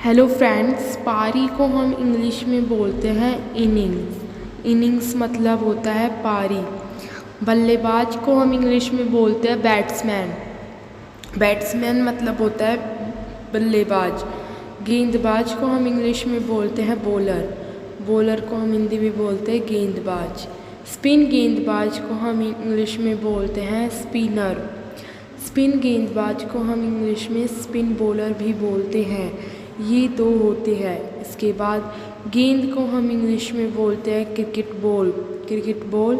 Hello friends, पारी को हम इंग्लिश में बोलते हैं इनिंग्स। इनिंग्स मतलब होता है पारी। बल्लेबाज को हम इंग्लिश में बोलते हैं बैट्समैन। बैट्समैन मतलब होता है बल्लेबाज। गेंदबाज को हम इंग्लिश में बोलते हैं बॉलर। बॉलर को हम हिंदी में बोलते हैं गेंदबाज। स्पिन गेंदबाज को हम इंग्लिश में बोलते हैं स्पिनर। स्पिन गेंदबाज को हम इंग्लिश में स्पिन बॉलर भी बोलते हैं। ये दो होते हैं। इसके बाद गेंद को हम इंग्लिश में बोलते हैं क्रिकेट बॉल। क्रिकेट बॉल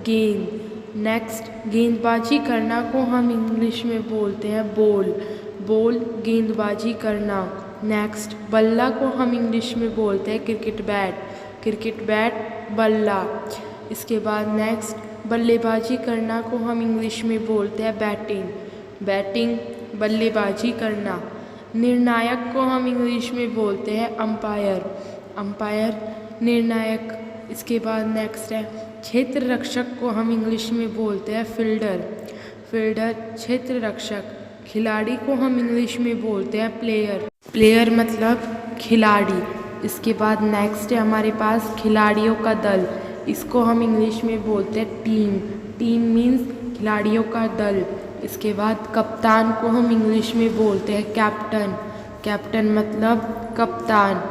गेंद। नेक्स्ट, गेंदबाजी करना को हम इंग्लिश में बोलते हैं बॉल। बॉल गेंदबाजी करना। नेक्स्ट, बल्ला को हम इंग्लिश में बोलते हैं क्रिकेट बैट। क्रिकेट बैट बल्ला। इसके बाद नेक्स्ट, बल्लेबाजी करना को हम इंग्लिश में बोलते हैं बैटिंग। बैटिंग बल्लेबाजी करना। निर्णायक को हम इंग्लिश में बोलते हैं अंपायर। अंपायर निर्णायक। इसके बाद नेक्स्ट है क्षेत्र रक्षक को हम इंग्लिश में बोलते हैं फील्डर। फील्डर क्षेत्र रक्षक। खिलाड़ी को हम इंग्लिश में बोलते हैं प्लेयर। प्लेयर मतलब खिलाड़ी। इसके बाद नेक्स्ट है हमारे पास खिलाड़ियों का दल। इसको हम इंग्लिश में बोलते हैं टीम। टीम मीन्स खिलाड़ियों का दल। इसके बाद कप्तान को हम इंग्लिश में बोलते हैं कैप्टन। कैप्टन मतलब कप्तान।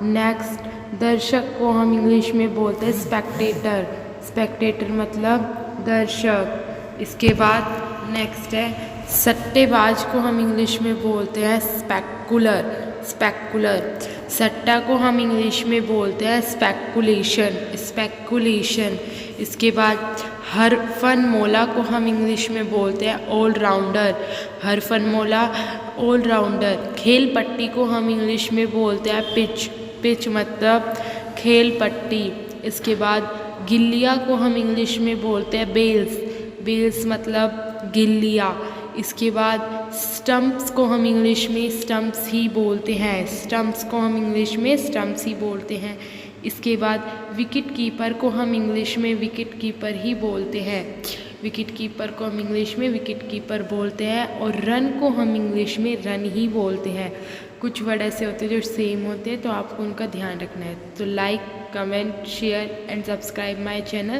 नेक्स्ट, दर्शक को हम इंग्लिश में बोलते हैं स्पेक्टेटर। स्पेक्टेटर मतलब दर्शक। इसके बाद नेक्स्ट है सट्टेबाज को हम इंग्लिश में बोलते हैं स्पेकुलर। स्पेकुलर। सट्टा को हम इंग्लिश में बोलते हैं स्पेकुलेशन। स्पेकुलेशन। इसके बाद हरफनमौला को हम इंग्लिश में बोलते हैं ऑलराउंडर। हरफनमौला ऑलराउंडर। खेल पट्टी को हम इंग्लिश में बोलते हैं पिच। पिच मतलब खेल पट्टी। इसके बाद गिल्लियाँ को हम इंग्लिश में बोलते हैं बेल्स। बेल्स मतलब गिल्लियाँ। इसके बाद स्टंप्स को हम इंग्लिश में स्टंप्स ही बोलते हैं। स्टंप्स को हम इंग्लिश में स्टंप्स ही बोलते हैं। इसके बाद विकेट कीपर को हम इंग्लिश में विकेट कीपर ही बोलते हैं। विकेट कीपर को हम इंग्लिश में विकेट कीपर बोलते हैं। और रन को हम इंग्लिश में रन ही बोलते हैं। कुछ वर्ड ऐसे होते हैं जो सेम होते हैं, तो आपको उनका ध्यान रखना है। तो like, comment, share and subscribe my channel.